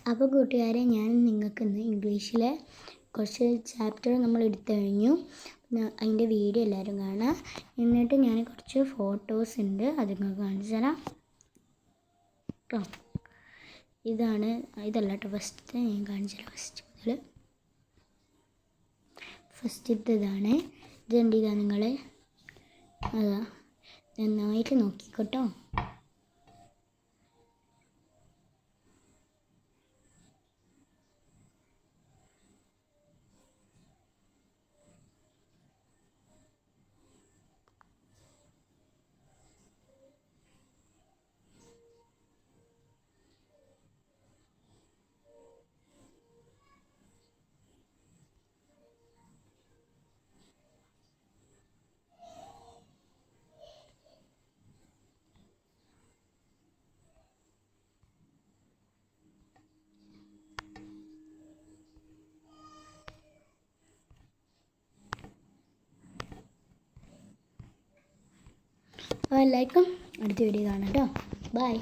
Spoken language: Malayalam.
അപ്പോൾ കൂട്ടുകാരെ, ഞാൻ നിങ്ങൾക്ക് ഇന്ന് ഇംഗ്ലീഷിലെ കുറച്ച് ചാപ്റ്റർ നമ്മൾ എടുത്തു കഴിഞ്ഞു. അതിൻ്റെ വീഡിയോ എല്ലാവരും കാണാം. എന്നിട്ട് ഞാൻ കുറച്ച് ഫോട്ടോസ് ഉണ്ട്, അത് നിങ്ങൾക്ക് കാണിച്ചു തരാം കേട്ടോ. ഇതല്ല കേട്ടോ ഫസ്റ്റ് ഞാൻ കാണിച്ചു തരാം. ഫസ്റ്റ് ഇതാണ്. ഇത് കണ്ടില്ല നിങ്ങൾ? അതാ, നന്നായിട്ട് നോക്കിക്കോട്ടോ. അപ്പോൾ എല്ലാവർക്കും അടുത്ത വീഡിയോ കാണാം കേട്ടോ. ബൈ.